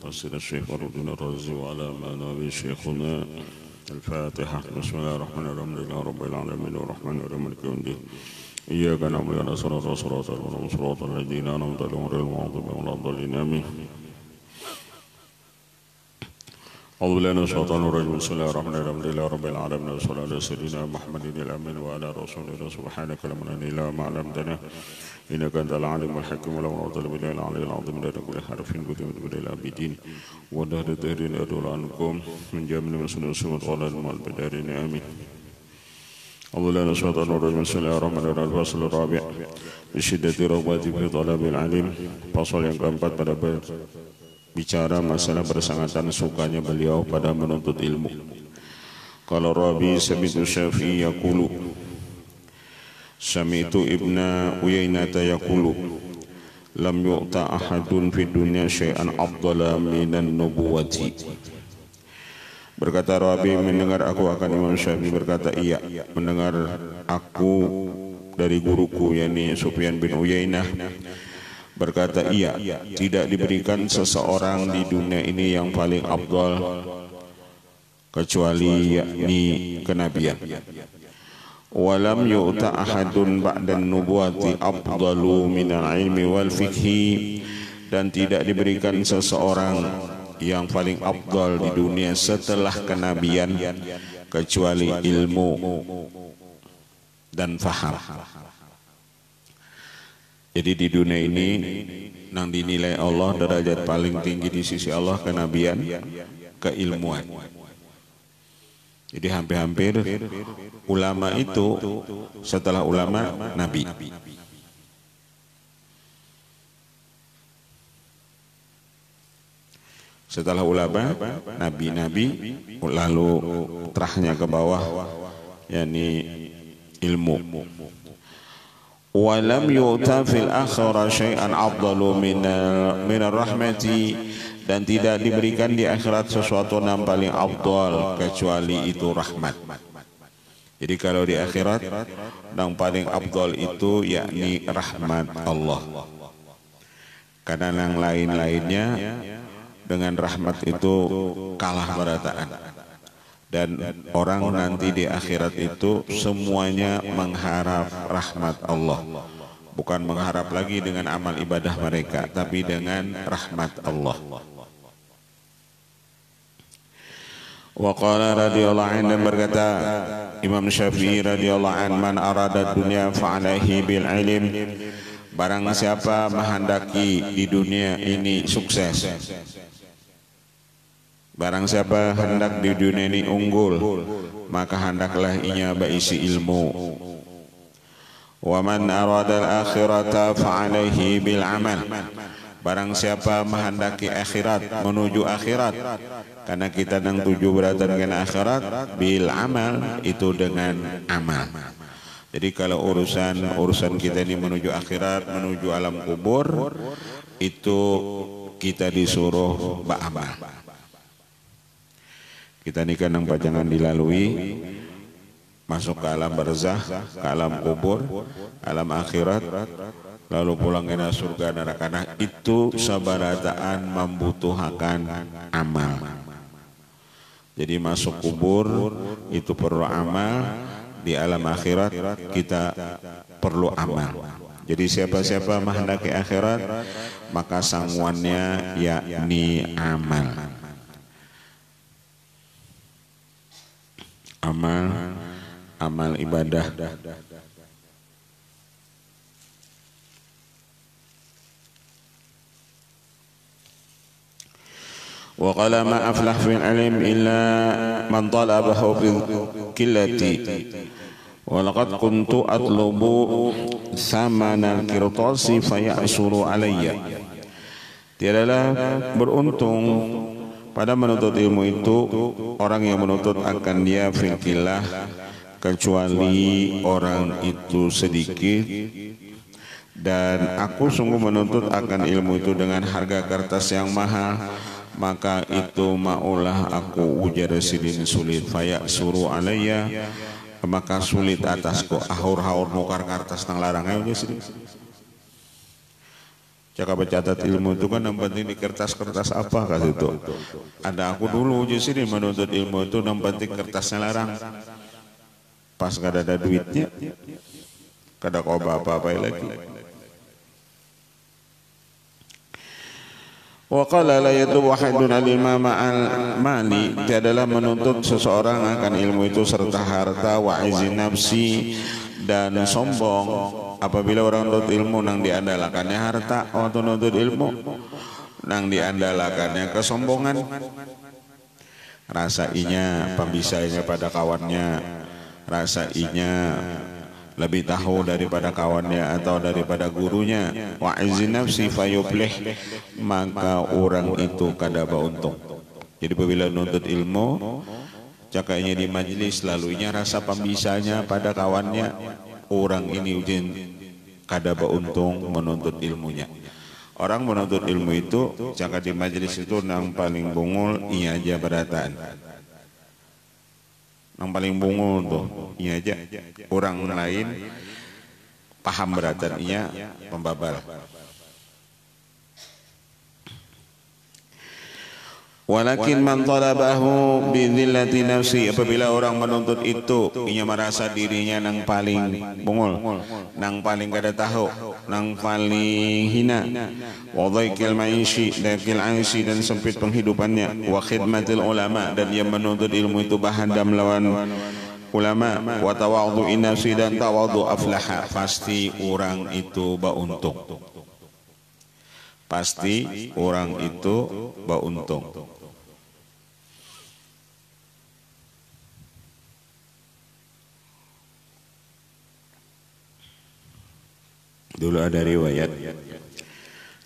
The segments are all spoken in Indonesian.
تفسير الشيخ فرودين الرازي وعلى ما نبي شيخنا الفاتحة. بسم الله الرحمن الرحيم. الحمد لله رب العالمين الرحمن الرحيم مالك يوم الدين. إياك نعبد وإياك نستعين صراط المستقيم صراط الذين أنعمت عليهم غير المغضوب عليهم ولا الضالين آمين. أعوذ بالله من الشيطان الرجيم. بسم الله الرحمن الرحيم. الحمد لله رب العالمين والصلاة على سيدنا محمد الأمين وعلى رسوله سبحانك لا علم لنا إلا ما علمتنا إنك أنت العليم الحكيم ولو أعطى بالله العلي العظيم من كل حرف كتب إلى العابدين ودهر الدهرين أدور عنكم من جميع مسلم سمت ولا المال بدارين آمين. أعوذ بالله من الشيطان الرجيم. بسم الله الرحمن الرحيم. الفصل الرابع بشدة رغبتي في طلب العلم. Pasal yang keempat pada bicara masalah bersangatan sukanya beliau pada menuntut ilmu. Kalau Rabi sami'tu Syafi'i yaqulu sami'tu Ibna Uyainata yaqulu lam yu'ta ahadun fid dunya syai'an afdala minan nubuwati. Berkata Rabi, mendengar aku akan Imam Syafi'i berkata, iya, mendengar aku dari guruku yakni Sufyan bin Uyainah berkata, iya, tidak diberikan seseorang di dunia ini yang paling afdal kecuali yakni kenabian. Walam yu'ta ahadun ba'dan nubuwati afdalu minal ilmi wal fikhi, dan tidak diberikan seseorang yang paling afdal di dunia setelah kenabian kecuali ilmu dan faham. Jadi di dunia ini nang dinilai Allah derajat paling tinggi di sisi Allah kenabian, keilmuan. Jadi hampir-hampir ulama itu setelah ulama nabi. Setelah ulama nabi-nabi, lalu terahnya ke bawah yakni ilmu. Walam yu'ta fil akhirah syai'an afdalu minar rahmati, dan tidak diberikan di akhirat sesuatu yang paling afdal kecuali itu rahmat. Jadi kalau di akhirat yang paling afdal itu yakni rahmat Allah. Karena yang lain-lainnya dengan rahmat itu kalah berataan. Dan orang nanti di akhirat itu semuanya mengharap rahmat Allah. Bukan mengharap lagi dengan amal ibadah mereka, tapi dengan rahmat Allah. Wa qala radhiyallahu anhu, berkata Imam Syafi'i radhiyallahu anhu, man arada dunya fa'alaihi bil ilm. Barang siapa menghendaki di dunia ini sukses, barang siapa hendak di dunia ini unggul, maka hendaklah ia berisi ilmu. Wa man arada al-akhirata fa'alaihi bil amal. Barang siapa menghendaki akhirat, menuju akhirat, karena kita nang tuju beratan dengan akhirat, bil amal, itu dengan amal. Jadi kalau urusan kita ini menuju akhirat, menuju alam kubur, itu kita disuruh beramal. Kita ini kan yang jangan dilalui, masuk ke alam barzah, ke alam kubur, alam akhirat, lalu pulang ke surga neraka. Nah, itu sabarataan membutuhkan amal. Jadi masuk kubur itu perlu amal, di alam akhirat kita perlu amal. Jadi siapa-siapa menghendaki akhirat, maka sangguannya yakni amal. Amal ibadah. Wa qala ma aflah fil ilm illa man talabahu bil qillati wa laqad kuntu atlubu samana al-qirtasi fayasuru alayya. Tiadalah beruntung pada menuntut ilmu itu orang yang menuntut akan dia fil qillah, kecuali orang itu sedikit, dan aku sungguh menuntut akan ilmu itu dengan harga kertas yang mahal, maka itu maulah aku ujar sidin sulit, faya suruh alayya, maka sulit atasku, ahur-ahur nukar kertas nang larangnya udah sidin. Cakap catat ilmu itu kan yang penting di kertas-kertas apa kasih itu. Ada aku dulu justru menuntut ilmu itu yang penting kertasnya larang. Pas gak ada duitnya, kada kau apa-apa lagi. Wa qala la yatlubu ahadun al-ilma ma'al mali, tiadalah menuntut seseorang akan ilmu itu serta harta, wa izin nafsi, dan sombong. Apabila orang menuntut ilmu nang diandalkannya harta, waktu menuntut ilmu nang diandalkannya kesombongan, rasa inya pembisanya pada kawannya, rasa inya lebih tahu daripada kawannya atau daripada gurunya. Wa izin nafsi fayublih, maka orang itu kada beruntung. Jadi apabila menuntut ilmu, cakapnya di majlis lalunya rasa pembisanya pada kawannya, orang ini ujin kada beruntung menuntut ilmunya. Orang menuntut ilmu itu cakap di majlis itu nang paling bungul iya aja berataan. Yang paling bungul tuh, iya aja. Orang lain paham beratan, iya pembabal. Walakin man talabahu bidzillati nafsi, apabila orang menuntut itu ia merasa dirinya nang paling bungul, nang paling kada tahu, nang paling hina, wa dhaikil maishi, dhaikil aishi, dan sempit penghidupannya, wa khidmatil ulama, dan ia menuntut ilmu itu bahadam lawan ulama, wa tawadhu'in nafsi, dan tawadhu aflaha, pasti orang itu beruntung. Pasti orang itu beruntung. Dulu ada riwayat,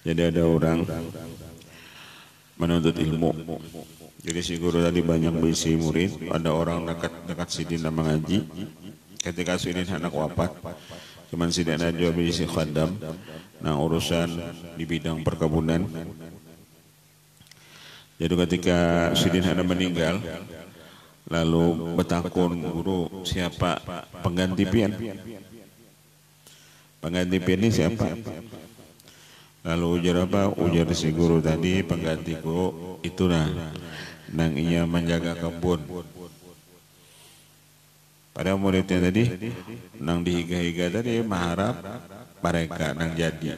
jadi ada orang menuntut ilmu. Jadi si guru tadi banyak berisi murid, ada orang dekat Sidin mengaji. Ketika Sidin anak wafat, cuman Sidin ada berisi khadam, nah urusan di bidang perkebunan. Jadi ketika Sidin anak meninggal, lalu bertakun guru, siapa pengganti pian? Pengganti pian ini siapa? Lalu ujar apa? Ujar si guru tadi, penggantiku itulah nang ia menjaga kebun. Pada muridnya tadi nang dihiga-higa tadi mengharap mereka nang jadi.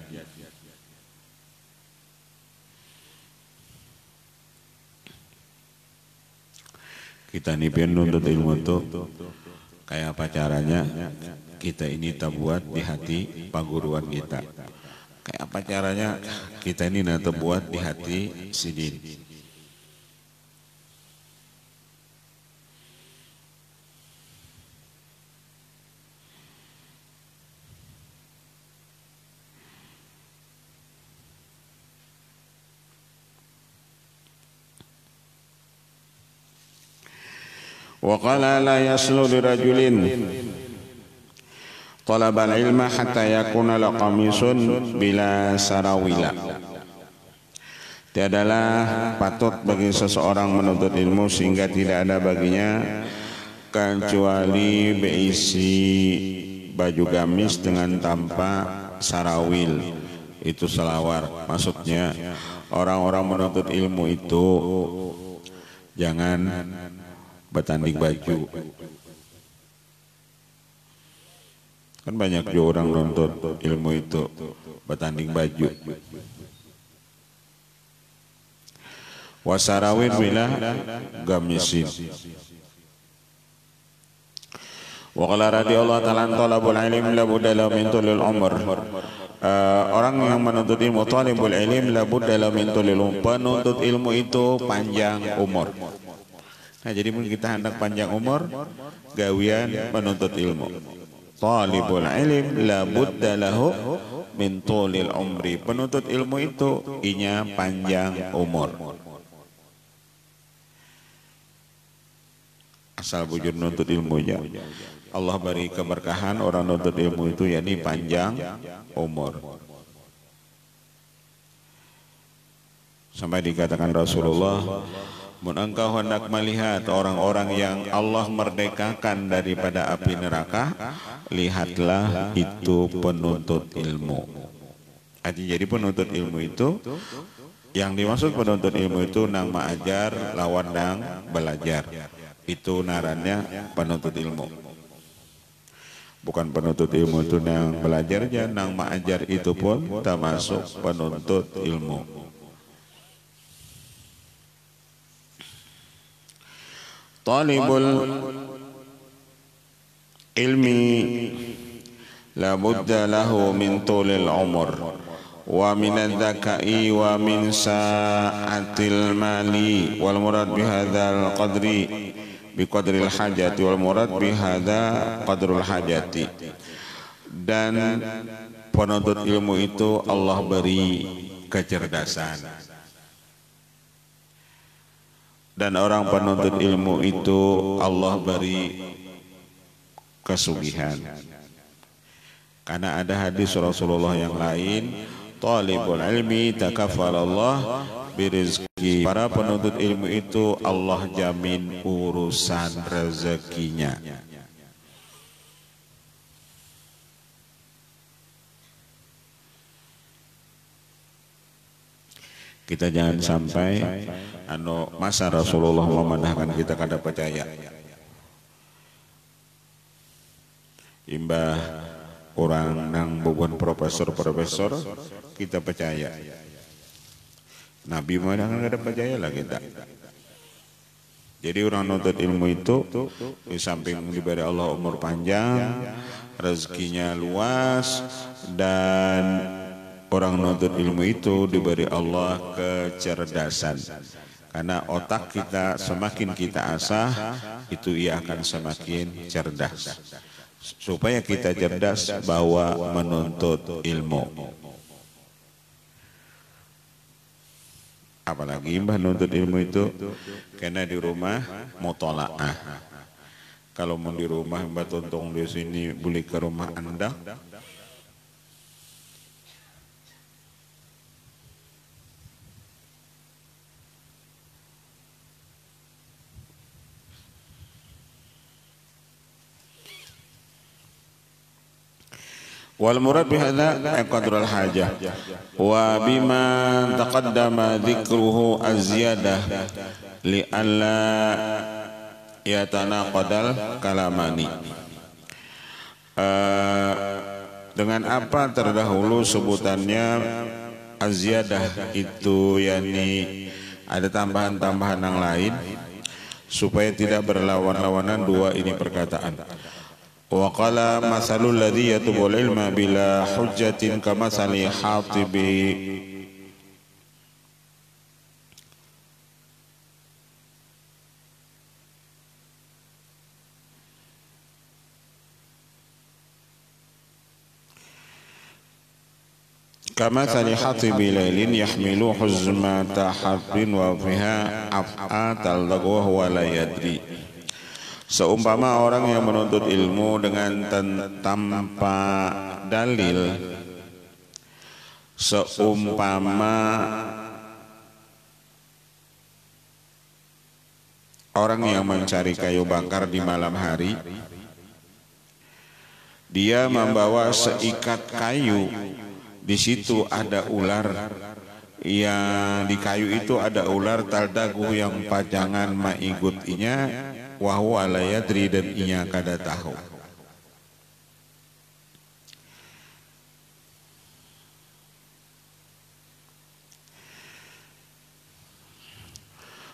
Kita nih pian nuntut ilmu itu kayak apa caranya kita ini terbuat di hati paguruan kita. Kayak apa caranya kita ini terbuat di hati Sidin. Wa qala la yaslu lirajulin talabal ilma hatta yakuna la qamisun bila sarawila. Tiadalah patut bagi seseorang menuntut ilmu sehingga tidak ada baginya kecuali berisi baju gamis dengan tanpa sarawil, itu selawar. Maksudnya orang-orang menuntut ilmu itu jangan bertanding baju. Kan banyak juga orang nuntut ilmu itu bertanding baju. Wasarawin bila gamisin. Wa qala radhiyallahu ta'ala talabul ilm la budda lahu min tulil umr. Orang yang menuntut ilmu, talibul ilm la budda lahu min tulil umr. Penuntut ilmu itu panjang umur. Nah, jadi mungkin kita hendak panjang umur, gawian menuntut ilmu. Talibul ilm la budda lahu min tulil umri. Penuntut ilmu itu inya panjang umur. Asal bujur nuntut ilmunya, Allah beri keberkahan orang nuntut ilmu itu, yakni panjang umur. Sampai dikatakan Rasulullah, mun engkau hendak melihat orang-orang yang Allah merdekakan daripada api neraka, lihatlah itu penuntut ilmu. Jadi penuntut ilmu itu, yang dimaksud penuntut ilmu itu nang ma'ajar lawan nang belajar. Itu narannya penuntut ilmu. Bukan penuntut ilmu itu nang belajar aja, nang ma'ajar itu pun termasuk penuntut ilmu. Talibul ilmi la budda lahu min tulil umur wa min adz-dzaka'i wa min sa'atil mali wal murad bihadzal qadri biqadril hajati wal murad bihadza qadrul hajati. Dan penuntut ilmu itu Allah beri kecerdasan, dan orang penuntut ilmu itu Allah beri kesugihan. Karena ada hadis Rasulullah yang lain, talibul ilmi takaffalallah birizki. Para penuntut ilmu itu Allah jamin urusan rezekinya. Kita jangan sampai masa Rasulullah memandahkan kita kada percaya. Imbah orang nang bukan profesor kita percaya. Nabi mana kan kada percaya lah kita. Jadi orang nuntut ilmu itu di samping diberi Allah umur panjang, rezekinya luas, dan orang nuntut ilmu itu diberi Allah kecerdasan. Karena otak kita semakin kita asah, itu ia akan semakin cerdas. Supaya kita cerdas bahwa menuntut ilmu. Apalagi menuntut ilmu itu karena di rumah mutolaah. Kalau mau di rumah mbak tontong di sini boleh ke rumah Anda. Wal murad bihadza qadrul hajah wa bima taqaddama dzikruhu az-ziyadah li alla yatanaqadal kalamani. Dengan apa terdahulu sebutannya az-ziyadah itu, yakni ada tambahan-tambahan yang lain supaya tidak berlawan-lawanan dua ini perkataan. Wa qala masalul ladzi yatubul ilma bila hujjatin kamasali hatibi kamathali hatibi lailin yahmilu huzmata habrin wa fiha af'atal lagwa wa la yadri. Seumpama orang yang menuntut ilmu dengan tanpa dalil, seumpama orang yang mencari kayu bakar di malam hari, dia membawa seikat kayu, di situ ada ular, yang di kayu itu ada ular taldagu yang pajangan maigutinya, wahu ala yadri, dan inya kada tahu.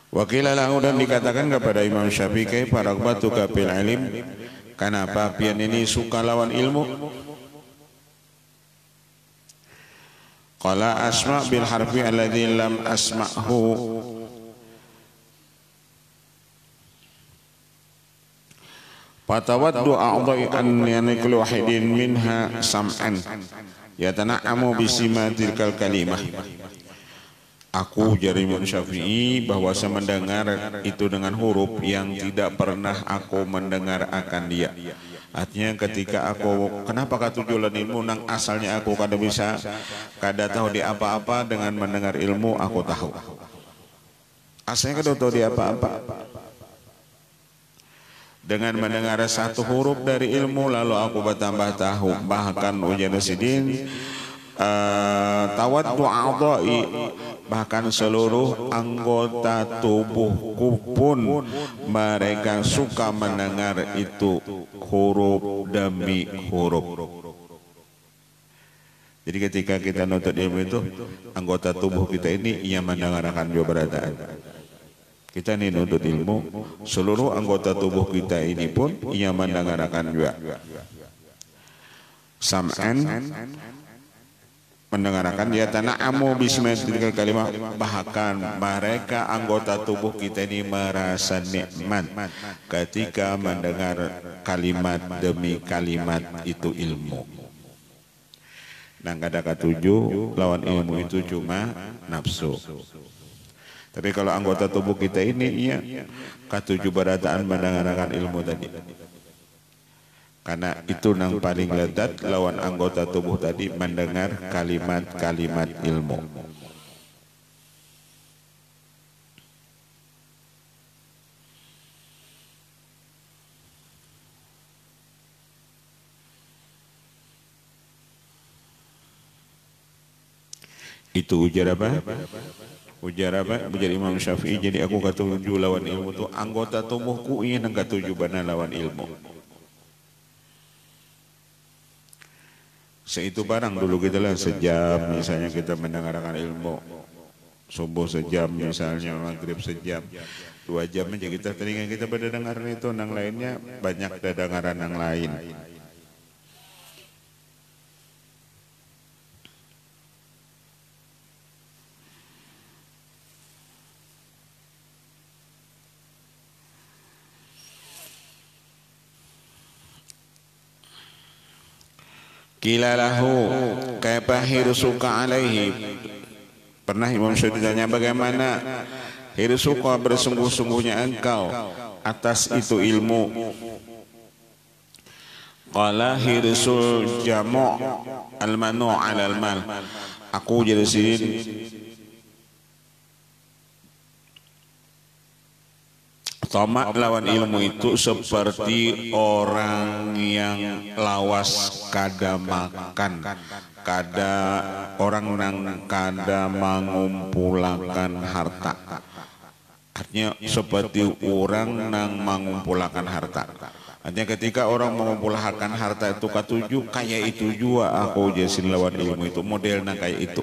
Wakilah lahu, dan dikatakan kepada Imam Syafi'i, paragbatuka fil ilm, kenapa pian ini suka lawan ilmu? Qala asma' bil harfi alladhi lam asma'hu fatawaddu a'dha'i an yanikul wahidin minha sam'an yatana'amu bisimatil kalimah. Aku jari Imam Syafi'i bahwa saya mendengar itu dengan huruf yang tidak pernah aku mendengar akan dia. Artinya ketika aku, kenapa katujulan ilmu nang asalnya aku kada bisa, kada tahu di apa-apa, dengan mendengar ilmu aku tahu. Asalnya kada tahu di apa-apa. Dengan mendengar satu huruf dari ilmu lalu aku bertambah tahu. Bahkan ujian sidin tawaddu a'dha'i, bahkan seluruh anggota tubuhku pun mereka suka mendengar itu huruf demi huruf. Jadi ketika kita nuntut ilmu itu, anggota tubuh kita ini ia mendengarkan juga berataan. Kita ini nuntut ilmu, seluruh anggota tubuh kita ini pun ia mendengarkan juga. Sam'an, mendengarkan dia tana'amu bismillahirrahmanirrahim kalimah, bahkan mereka anggota tubuh kita ini merasa nikmat ketika mendengar kalimat demi kalimat itu ilmu. Nah kata ketujuh lawan ilmu itu cuma nafsu. Tapi kalau anggota tubuh kita ini iya ketujuh berataan mendengarkan ilmu tadi. Karena itu yang paling lezat lawan anggota tubuh tadi mendengar kalimat-kalimat ilmu. Itu ujar apa? Ujar apa? Ujar Imam Syafi'i. Jadi aku ketujuh lawan ilmu itu anggota tubuhku ini yang ketujuh bana lawan ilmu. Seitu barang dulu kita lah sejam misalnya kita mendengarkan ilmu. Subuh sejam misalnya, maghrib sejam, 2 jam aja kita telinga kita pada dengaran itu, yang lainnya banyak dengaran yang lain. Qila lahu kaifa hirsuka alaihi. Pernah Imam Syafi'i ditanya bagaimana hirsuka bersungguh-sungguhnya engkau atas itu ilmu. Qala hirsul jamu' al-manu' 'ala al-mal. Aku jadi sini tamak lawan ilmu itu seperti orang yang lawas kada makan, kada orang nang kada mengumpulkan harta. Artinya seperti orang nang mengumpulkan harta. Artinya ketika orang mengumpulkan harta itu ketujuh kayak itu juga aku jasin lawan ilmu itu modelnya kayak itu.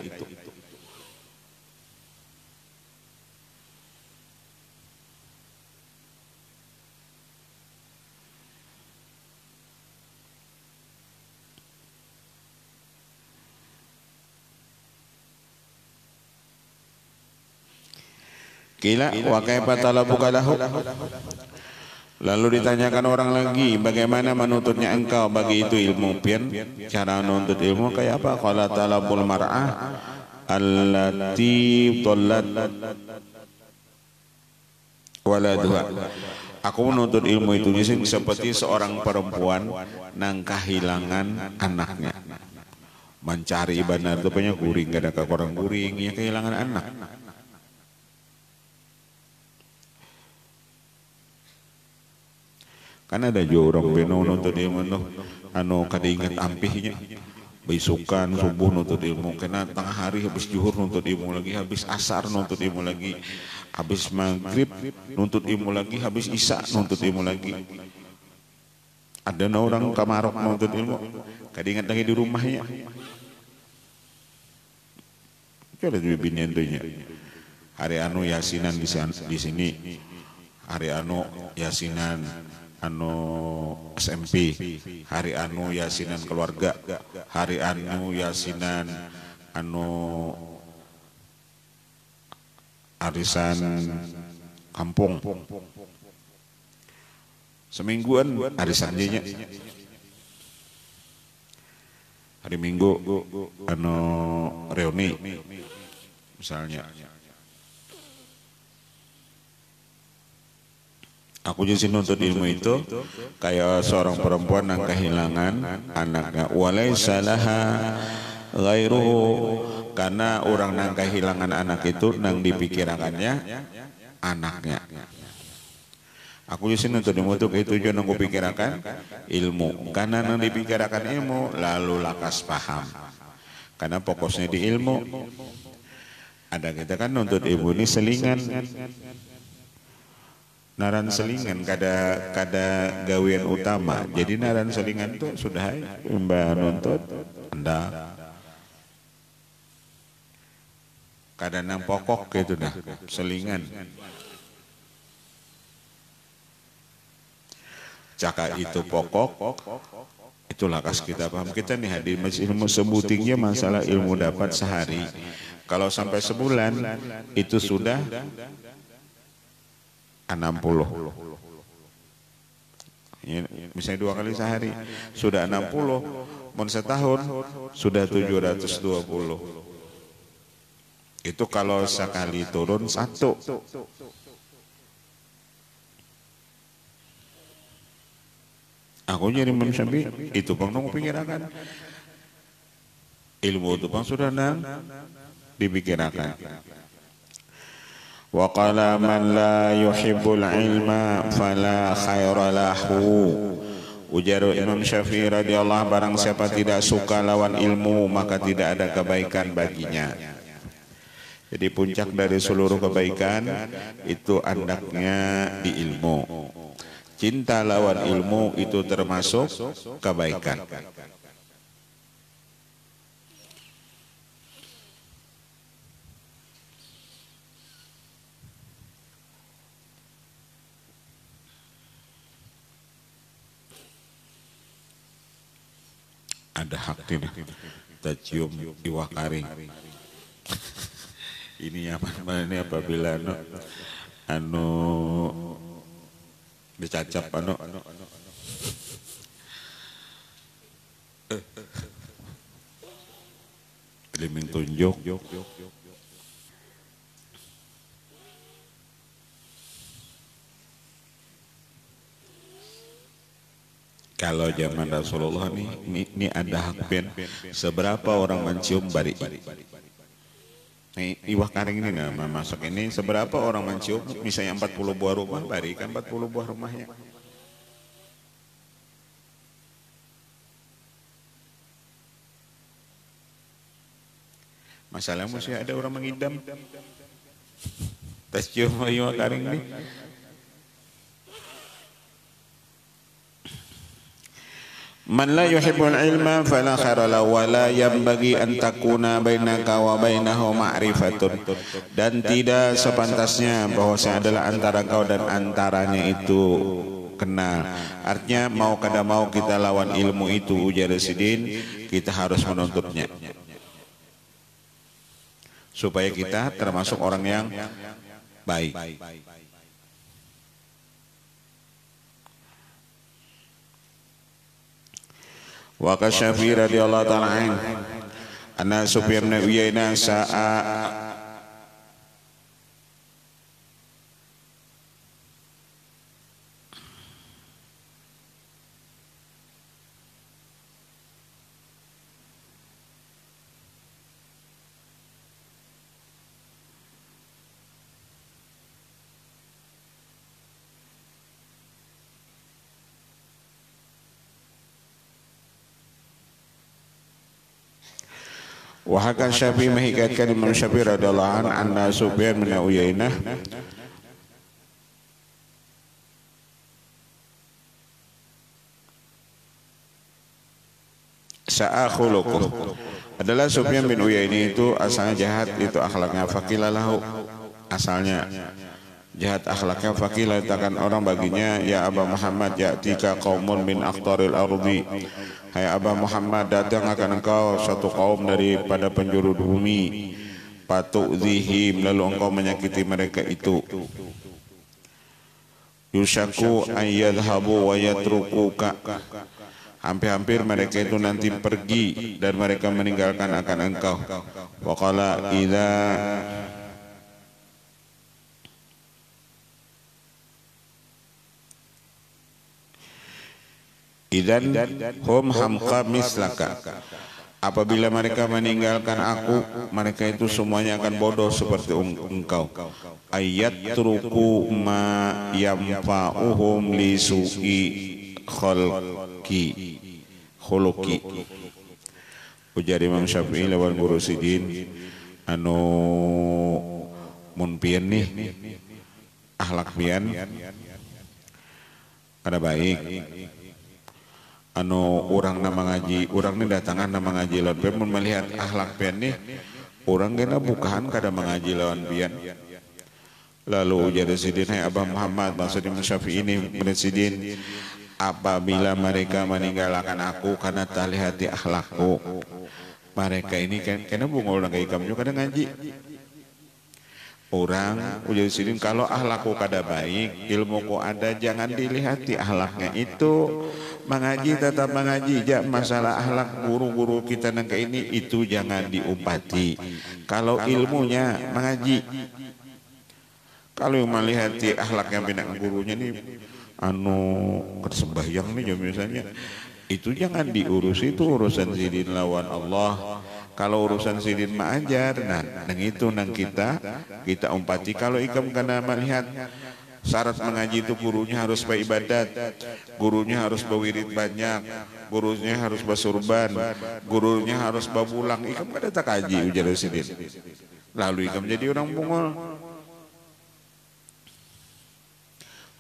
Kila wa kaifa talabuka lahu. Lalu ditanyakan orang lagi, bagaimana menuntutnya engkau bagi itu ilmu? Pian cara menuntut ilmu kayak apa? Qala talabul mar'ah allati dhallat waladuha. Aku menuntut ilmu itu seperti seorang perempuan nang kehilangan anaknya. Mencari benar itu punya guring, gak ada orang guring, ya kehilangan anak. Karena ada juga orang beno nuntut ilmu tuh, kada ingat ampihnya, besukan subuh nuntut ilmu, kena tengah hari habis zuhur nuntut ilmu lagi, habis asar nuntut ilmu lagi, habis maghrib nuntut ilmu lagi, habis isya nuntut ilmu lagi. Ada orang kamarok nuntut ilmu, kada ingat lagi di rumahnya. Coba juga binian tuhnya. Hari anu yasinan di sini, hari anu yasinan SMP, hari anu yasinan keluarga, hari anu yasinan arisan kampung, semingguan arisan dia. Hari Minggu reuni misalnya. Aku jadi nuntut ilmu itu kayak seorang perempuan yang kehilangan anaknya. Walaysa laha ghairuhu, karena orang yang kehilangan anak itu nang dipikirakannya anaknya. Aku jadi nuntut ilmu itu kayak tujuan yang kupikirakan ilmu. Karena nang dipikirakan ilmu lalu lakas paham. Karena fokusnya di ilmu. Ada kita kan nuntut ilmu ini selingan. Naran selingan kada gawean utama. Jadi naran selingan itu sudah mbak nuntut anda kada nang pokok gitu dah selingan. Caka itu pokok, itulah kas kita paham. Kita nih hadir ilmu sebutingnya masalah ilmu dapat sehari. Kalau sampai sebulan itu sudah 60. Ya, misalnya 2 kali sehari sudah 60, mau setahun sudah 720. Itu kalau sekali turun 1. Aku jadi Imam Syafi'i itu bang nunggu pikirakan. Ilmu itu bang sudah nang dipikirakan. Wa qala man la yuhibbul ilma fala khaira lahu. Ujar Imam Syafi'i radhiyallahu barang siapa tidak suka lawan ilmu maka tidak ada kebaikan baginya. Jadi puncak dari seluruh kebaikan itu andaknya di ilmu. Cinta lawan ilmu itu termasuk kebaikan. Ada hak tidak kita cium iwak karing. Ini apa ini apabila anu dicacap liming tunjuk. Kalau zaman Rasulullah ini ada hak ben seberapa orang mencium bari. Nih iwak karing ini nah masuk ini seberapa orang mencium misalnya 40 buah rumah bari kan 40 buah rumahnya. Masalah mesti ada orang mengidam. Tes cium iwak karing ini. Man la yuhibbul ilma fala khaira lahu wa la yanbaghi an takuna bainaka wa bainahu ma'rifatun. Dan tidak sepantasnya bahwasanya adalah antara kau dan antaranya itu kenal. Artinya mau kada mau kita lawan ilmu itu ujar Sidin, kita harus menuntutnya. Supaya kita termasuk orang yang baik. Wa kasyafi radhiyallahu ta'ala anna Sufyan bin Uyainah sa'a Wahakan Syafi'i menghikayatkan Imam Syafi'i radhiyallahu anhu anna Sufyan bin Uyainah sa'a khuluquh. Adalah Sufyan bin Uyainah itu asalnya jahat, itu akhlaknya faqilalahu, asalnya jahat akhlaknya faqilah, takkan orang baginya ya Aba Muhammad ya'tika qaumun min aqtaril ardi. Hai Aba Muhammad, datang akan engkau suatu kaum daripada penjuru bumi, patu'dzihim, lalu engkau menyakiti mereka itu. Yushaku ayyadhabu wa yatrukuka, hampir-hampir mereka itu nanti pergi dan mereka meninggalkan akan engkau. Wa qala idza idan hum hamqa mislaka, apabila mereka meninggalkan aku mereka itu semuanya akan bodoh seperti engkau. Ayat truku ma yamfa'uhum li su'i khuluqi, ujar Imam Syafi'i lawan guru sidin anu mun pian nih akhlak pian kada baik anu orang nama ngaji orang ini datangan nama ngaji lawan pian mun melihat akhlak pian nih orang kena bukaan kada mengaji lawan pian. Lalu ujar sidin, hai Abah Muhammad, maksud Imam Syafi'i ini menurut sidin, apabila mereka meninggalkan aku karena tali hati akhlakku, mereka ini kan kena bungol nang ikam juga kada ngaji. Orang ujar sidin, kalau akhlakku kada baik, ilmuku ada, jangan dilihati akhlaknya itu. Mengaji tetap mengaji, jak masalah akhlak guru-guru kita nang ini itu jangan diumpati. Kalau ilmunya mengaji. Kalau yang melihat akhlak yang bina gurunya nih anu kesembahyang nih misalnya itu jangan diurus, itu urusan sidin lawan Allah. Kalau urusan sidin ma'ajar nang itu nang kita umpati. Kalau ikam kena melihat syarat mengaji itu gurunya harus beribadat, gurunya harus berwirid banyak, gurunya harus bersurban, gurunya harus babulang, ikam kada tak kaji ujar sidin. Lalu ikam jadi orang bungol.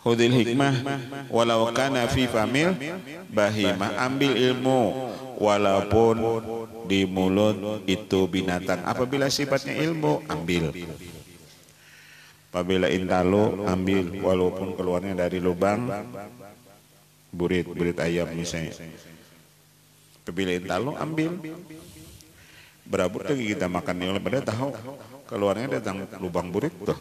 Khudil hikmah walau kana fi famil bahimah, ambil ilmu walaupun di mulut itu binatang. Apabila sifatnya ilmu ambil, apabila intalu ambil walaupun keluarnya dari lubang burit ayam misalnya. Apabila intalu ambil, berabut lagi kita makan oleh pada tahu keluarnya datang lubang burit tuh.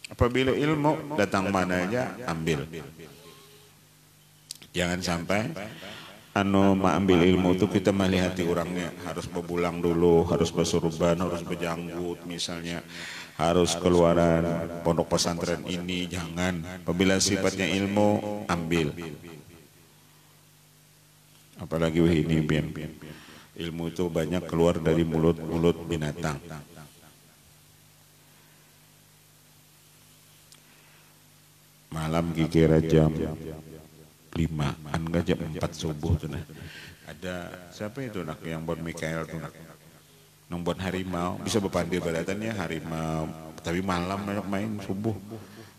Apabila ilmu datang mana aja ambil. Jangan sampai anu ambil ilmu itu kita melihati orangnya harus berbulang dulu, harus bersurban, harus berjanggut misalnya, harus keluaran pondok pesantren ini, jangan. Apabila sifatnya ilmu ambil. Apalagi ini bian. Ilmu itu banyak keluar dari mulut binatang. Malam kira jam 5, enggak jam 4 subuh tuh nah. Ada siapa itu nak yang buat Mikael tuh nak. Nang buat harimau bisa berpandir balatannya harimau, tapi malam banyak main subuh.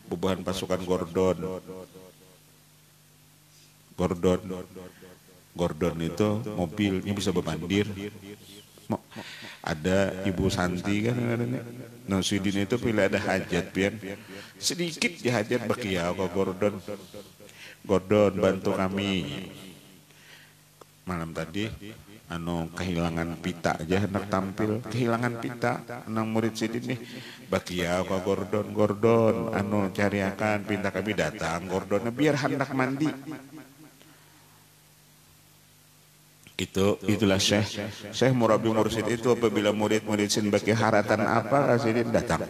Bubahan pasukan Gordon itu mobilnya bisa berpandir. Ada Ibu Santi kan adanya. Nah sidin itu pilih ada hajat pian sedikit di hajat bakia ke Gordon bantu kami malam tadi anu kehilangan pita aja hendak tampil kehilangan pita nang murid sidin nih bakia ke Gordon anu cariakan pinta kami datang Gordon biar hendak mandi. Itulah Syekh murabi mursid itu apabila murid-murid sin bagi haratan apa kasidin datang.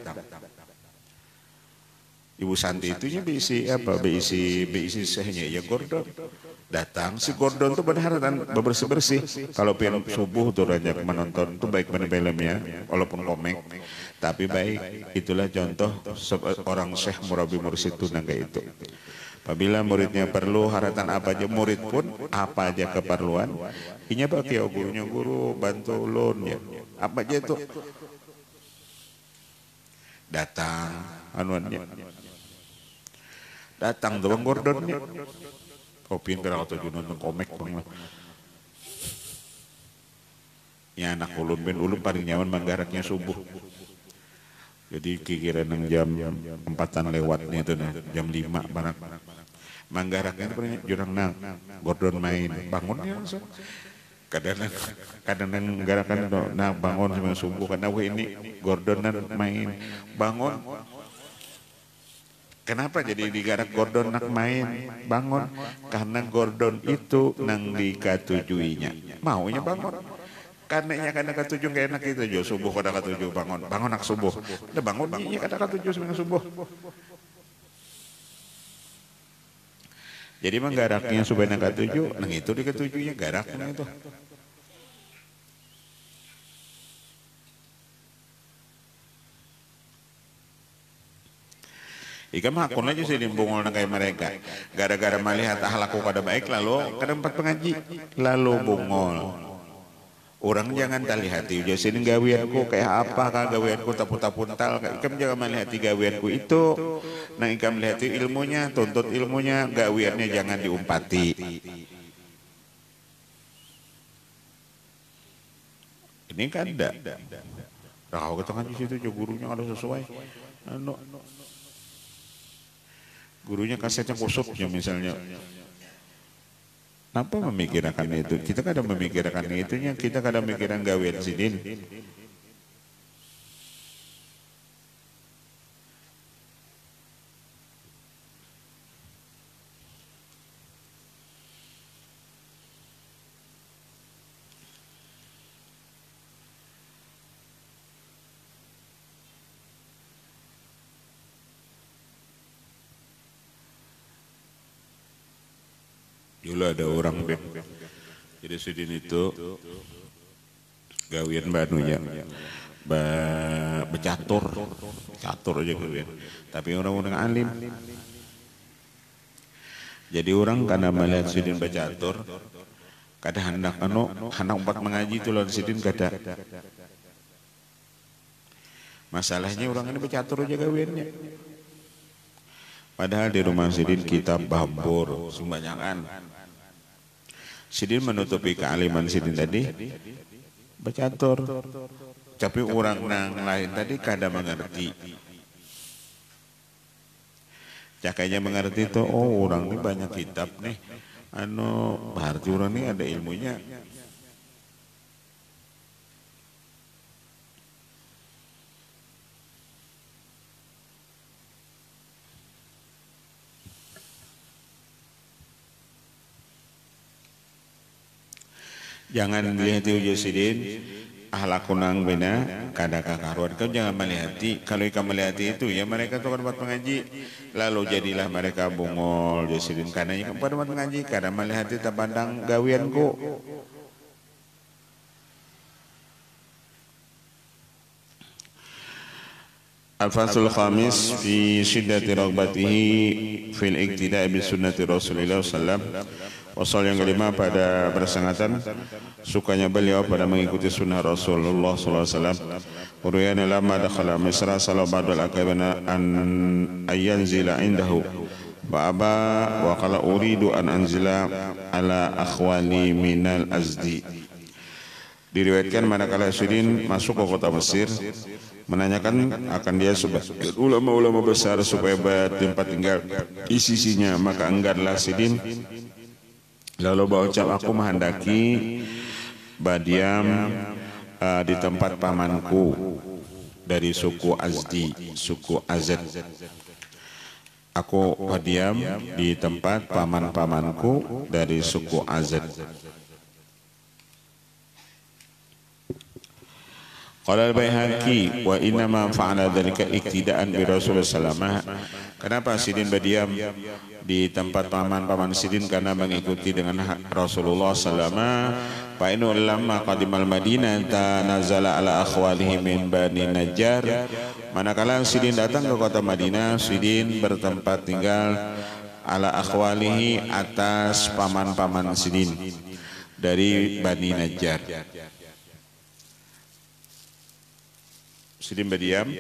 Ibu Santi itunya beisi apa beisi Syekhnya ya Gordon datang si Gordon tuh berharatan bersih kalau film subuh tuh banyak menonton tuh baik mana filmnya walaupun komik tapi baik. Itulah contoh orang Syekh murabi mursid itu nangga itu. Apabila muridnya perlu haratan apa aja, murid pun apa aja keperluan, inya bagi gurunya guru bantu ulun ya. Apa aja itu datang anuannya. Datang doang Gordonnya. Kopiin kira atau nonton komik bang. Ya anak ulun paling nyaman manggaraknya subuh. Jadi kikiran yang jam 4-an lewatnya itu nah, jam 5 barang. Manggaraknya itu jurang nang Gordon main bangunnya langsung. Kadang-kadang garakan itu nah bangun sama subuh karena ini Gordon main bangun. Kenapa jadi digarak Gordon nak main bangun? Karena Gordon itu nang dikatujuinya maunya bangun. Karena ketujuh gak enak itu jo subuh kada ketujuh bangun nak subuh. Udah bangun nya kada ketujuh seminggu subuh. Jadi menggaraknya supaya nak ketujuh, nang itu di ketujuhnya garak nang itu. Ika hakun aja sih dimbungol nang kayak mereka. Gara-gara melihat akhlakku kada baik lalu kada empat pengaji, lalu bungol. Orang jangan tali hati jadi gawianku kayak apa kah gawianku tapu-tapuntal ikam jangan melihat gawianku itu nang ikam lihat ilmunya tuntut ilmunya gawiannya jangan diumpati. Ini kan ada kau katakan di situ gurunya ada sesuai gurunya kasetnya kusupnya misalnya. Kenapa memikirkan itu? Kita kadang memikirkan itunya, kita kadang memikirkan gawean sidin. Dulu ada orang Beb, jadi sidin itu gawian banunya becatur aja gawian, tapi orang-orang alim. Jadi orang karena melihat sidin becatur, kada hendak hendak empat mengaji itu lawan sidin kada. Masalahnya orang ini becatur aja gawiannya. Padahal di rumah sidin kitab bambur sembanyakan. Sidin menutupi kealiman sidin tadi becatur, tapi orang nang lain tadi kada mengerti. Cakainya mengerti itu, oh orang ini banyak kitab nih, berarti orang ini ada ilmunya. Jangan melihat uji sidin ahlakunang bina kada kakaruan. Kau jangan melihati. Kalau ikan melihati itu ya mereka tuh buat mengaji. Lalu jadilah mereka bungol uji sidin karena ikan pada buat mengaji. Kada melihati terpandang gawianku. Al-Fasul Khamis fi syiddati ragbatihi fil iktida'i bi sunnati Rasulillah sallam. Pasal yang kelima pada bersangatan sukanya beliau pada mengikuti sunnah Rasulullah SAW. Uruyana lama dakhala Misra salau ba'dul akabana an ayanzila indahu wa aba wa qala uridu an anzila ala akhwani minal azdi. Diriwayatkan manakala Sidin masuk ke kota Mesir menanyakan akan dia sebagian ulama-ulama besar supaya bertempat tinggal di sisinya, maka engganlah Sidin. Lalu berucap, aku menghendaki badiam di tempat pamanku dari suku Azdi, suku Azad. Aku badiam di tempat paman-pamanku dari suku Azad. Qala al-Baihaqi wa innama fa'ala dzalika iktidaan bi Rasulullah sallallahu. Kenapa Sidin berdiam di tempat paman-paman Sidin? Karena mengikuti dengan Rasulullah sallallahu. Fa inna lamma qadimal Madinah tanazala ala akhwalihi min Bani Najjar. Manakala Sidin datang ke kota Madinah, Sidin bertempat tinggal ala akhwalihi atas paman-paman Sidin dari Bani Najjar. Sidin berdiam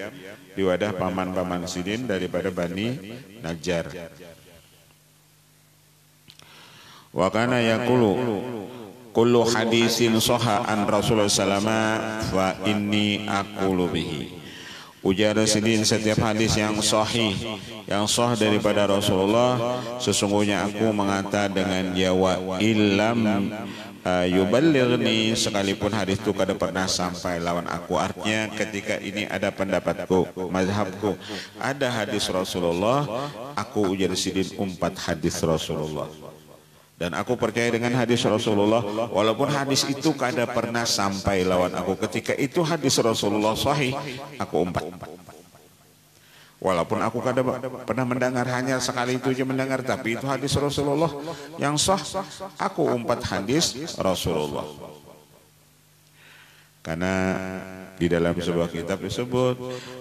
di wadah paman-paman Sidin daripada Bani Najjar. Wa kana yaqulu kullu hadisin sahha an Rasulullah sallallahu fa inni aqulu bihi. Ujar Sidin, setiap hadis yang sahih, yang sah daripada Rasulullah, sesungguhnya aku mengata dengan jawa illam yuballighni, sekalipun hadis itu kada pernah sampai lawan aku. Artinya ketika ini ada pendapatku, mazhabku, ada hadis Rasulullah, aku ujar Sidin umpat hadis Rasulullah. Dan aku percaya dengan hadis Rasulullah walaupun hadis itu kada pernah sampai lawan aku. Ketika itu hadis Rasulullah sahih, aku umpat. Walaupun aku kada pernah mendengar, hanya sekali itu aja mendengar, tapi itu hadis Rasulullah yang sah, aku umpat hadis Rasulullah. Karena di dalam sebuah kitab disebut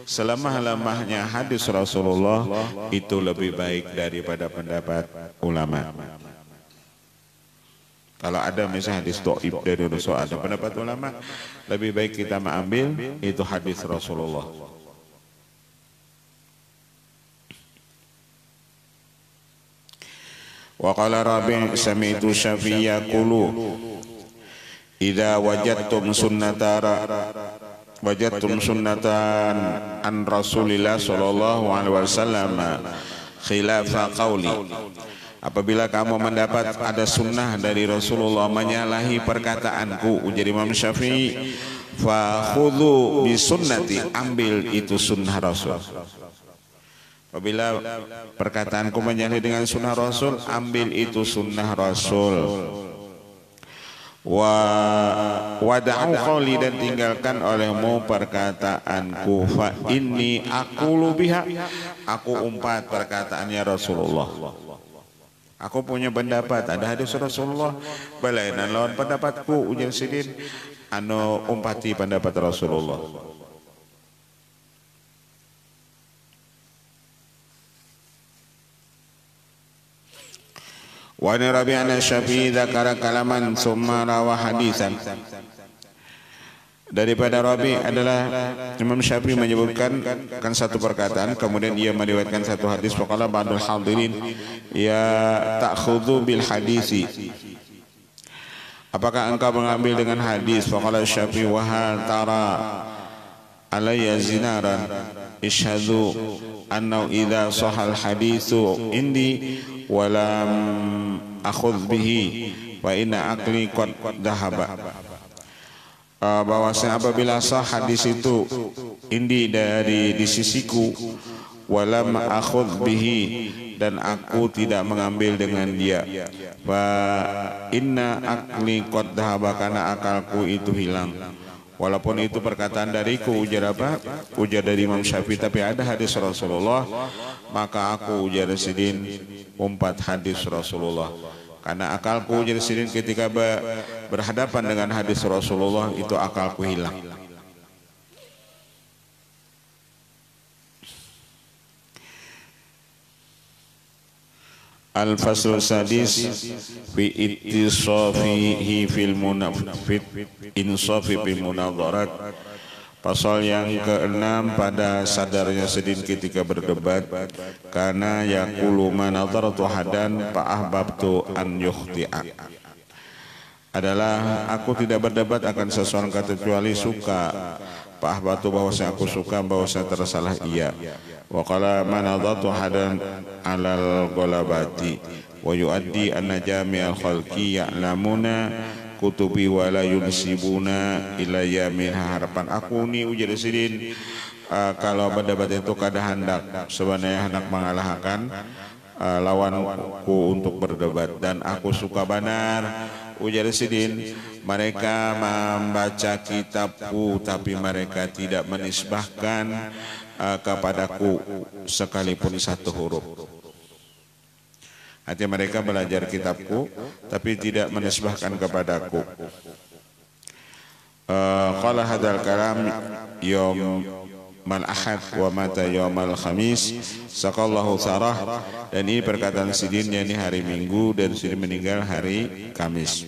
selamah-lamahnya hadis Rasulullah itu lebih baik daripada pendapat ulama. Kalau ada misalnya hadis dhaif dari Rasul, ada pendapat ulama lebih baik kita mengambil itu hadis Rasulullah. Wa qala Rabi' sami'tu Syafi'i yaqulu idza wajadtum sunnatan an Rasulillah sallallahu alaihi wasallam khilafa qauli. Apabila kamu mendapat ada sunnah dari Rasulullah menyalahi perkataanku, ujar Imam Syafi'i, fa khudhu bi sunnati, ambil itu sunnah Rasul. Apabila perkataanku menyalahi dengan sunnah Rasul, ambil itu sunnah Rasul. Wada'u qawli, dan tinggalkan olehmu perkataanku, fa inni aqulu biha, aku umpat perkataannya Rasulullah. Aku punya pendapat, ada hadis Rasulullah, balainan lawan pendapatku, ujar sidin anu umpati pendapat Rasulullah. Wa ni Rabi'ana Syafi'i dzakara kalaman summa rawa hadisan. Daripada Rabi adalah Imam Syafi'i menyebutkan kan satu perkataan, kemudian ia meriwayatkan satu hadis. Faqala ba'dul hadirin ya ta'khudhu bil hadisi, apakah engkau mengambil dengan hadis? Faqala Syafi'i wa hal tara alayya zinaran ishhadu annahu idza sahal haditsu indi wa lam akhudh bihi wa inna aqli qad dhahaba. Bahwasanya apabila sah hadis itu indi dari di sisiku, walam akhudh bihi, dan aku tidak mengambil dengan dia, wa inna aqli qad dhahaba, karena akalku itu hilang. Walaupun itu perkataan dariku, ujar apa? Ujar dari Imam Syafi'i, tapi ada hadis Rasulullah, maka aku, ujar sidin, umpat hadis Rasulullah. Karena akalku, ujar sidin, ketika berhadapan dengan hadis Rasulullah itu akalku hilang. Al-fasl sadis fi ittisafihi fil insafi fil munadharat. Pasal yang ke-6 pada sadarnya sedin ketika berdebat, karena yaqulu manadharatu hadan fa ahbabtu an yukhti'a, adalah aku tidak berdebat akan sesuatu kecuali suka, fa ahbabtu, bahwasanya aku suka, bahwasanya tersalah ia. Wa qala manadharatu hadan alal ghalabati wa yuaddi anna jami'al khalqi ya'lamuna kutubi wa la yunsibuna ilayya min, harapan aku ni, ujar sidin, kalau berdebat itu kada hendak sebenarnya hendak mengalahkan lawanku untuk berdebat, dan aku suka benar, ujar sidin, mereka membaca kitabku tapi mereka tidak menisbahkan kepadaku sekalipun satu huruf. Artinya mereka belajar kitabku tapi tidak menisbahkan kepadaku. Qala hadzal kalam yaumal ahad wa mata yaumal khamis saqallahu sarah, dan ini perkataan sidin, yakni hari Minggu, dan sidin meninggal hari Kamis.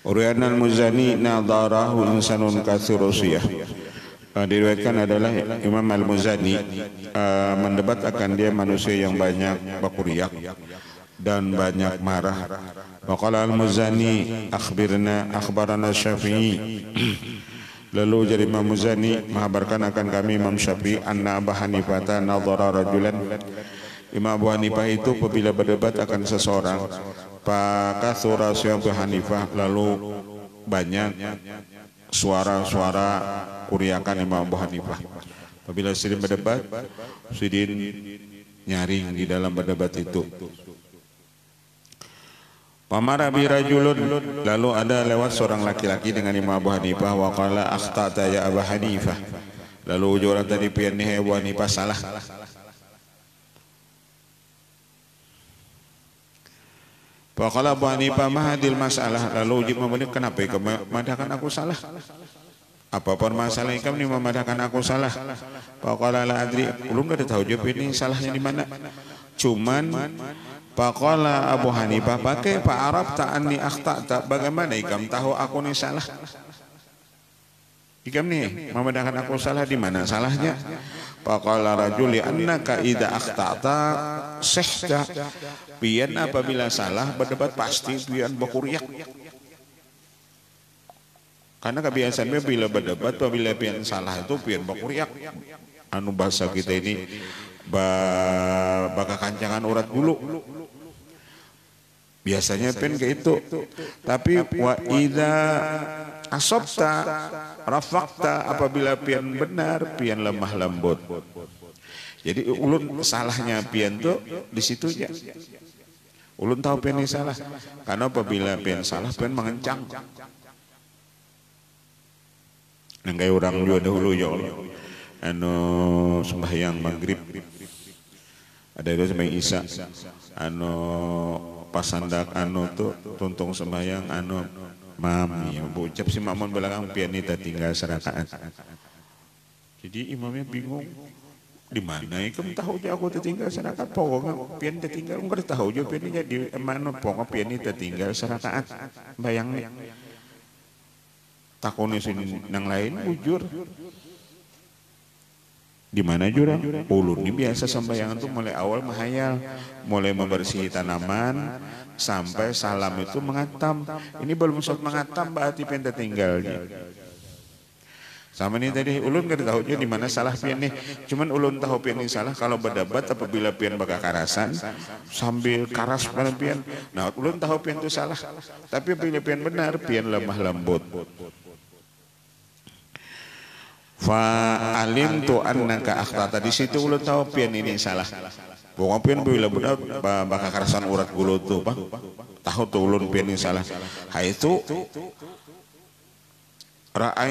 Uriyan al-Muzani nadarahu insanun katsirusiyah. Diriwayatkan adalah Imam al-Muzani mendebat akan dia manusia yang banyak bakuriak dan banyak marah. Waqala al-Muzani akhbarana Syafi'i. Lalu jadi Imam Muzani mengabarkan akan kami Imam Syafi'i anna Abu Hanifah nadhara rajulan. Imam Abu Hanifah itu apabila berdebat akan seseorang, Pakasura Abu Hanifah, lalu banyak suara-suara kuriakan Imam Abu Hanifah. Apabila sidin berdebat, sidin nyaring di dalam berdebat itu. Famara bi rajulun, lalu ada lewat seorang laki-laki dengan Imam Abu Hanifah wa qala akhtata ya Abu Hanifah. Lalu ujuran tadi pian ni Abu Hanifah salah. Fa qala Abu Hanifah ma hadil masalah, lalu uji membalik kenapa kamu memadakan aku salah? Apa permasalahan kamu ni memadakan aku salah? Fa qala la adri, belum ada tahu jawab ini salahnya di mana. Cuman faqala Abu Hanifah pakai Pak Arab ta'anni akhta'ta, bagaimana ikam tahu aku ni salah? Ikam ni memandangkan aku salah di mana salahnya? Faqala rajuli annaka idza akhta'ta sihta, pian apabila salah berdebat pasti pian bakuriak. Karena kebiasaannya bila berdebat apabila pian salah itu pian bakuriak. Anu bahasa kita ini baka kancangan urat bulu. Biasanya pen kayak itu. Tapi wa idza asabta rafaqta, apabila pian benar pian lemah lembut. Jadi ulun salahnya pian tuh di situ aja. Ulun tahu pian ini salah. Karena apabila pian salah pian mengencang. Nang kayak orang dulu ya Allah. Anu sembahyang maghrib. Ada itu sembahyang isya. Anu pasandak anu tuh tuntung sembahyang anu mami ucap si makmun belakang pianita tinggal serakaat. Jadi imamnya bingung di mana ikam tahu je aku tertinggal serakaat pokoknya pian tertinggal enggak tahu je piannya di mana pokoknya pianita tinggal serakaat bayangnya takone sini nang lain bujur di mana jurang ulun ini biasa sembayangan tuh mulai awal menghayal, mulai membersihi tanaman sampai salam itu mengatam. Ini belum sempat mengatam berarti pian tertinggalnya. Sama ini tadi ulun nggak tahu di mana salah pian nih. Cuman ulun tahu pian ini salah kalau berdebat apabila pian bakal karasan sambil karas pada pian. Nah ulun tahu pian itu salah. Tapi apabila pian benar pian lemah lembut. Fa alim tu annaka akhtata, di situ ulun tahu pian ini salah. Pokoknya pian bila benar bakal karasan urat gulu tuh, Pak. Tahu tuh ulun pian ini salah. Itu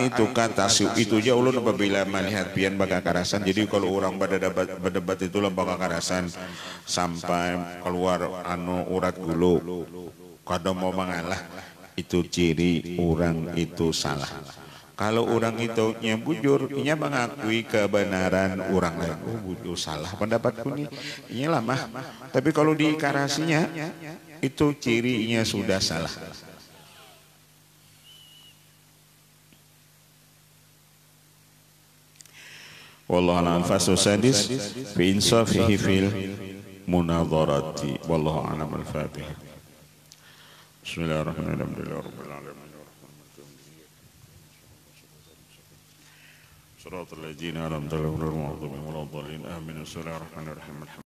itu kata itu aja ulun apabila melihat pian bakal karasan. Jadi kalau orang berdebat itu bakal karasan sampai keluar anu urat gulu. Kadang mau mengalah itu ciri orang itu salah. Kalau orang itu yang bujur, ia mengakui kebenaran orang lain. Oh, bujur salah pendapatku ini, ini lama. Tapi kalau diikarasinya, itu cirinya sudah salah. Wallahu a'lam. Fasl sadis fi insafihi fil munadharati. Wallahu a'lam al-Fatihah. Bismillahirrahmanirrahim. صراط الذين أنعمت عليهم غير المغضوب عليهم ولا الضالين آمين. بسم الله الرحمن الرحيم.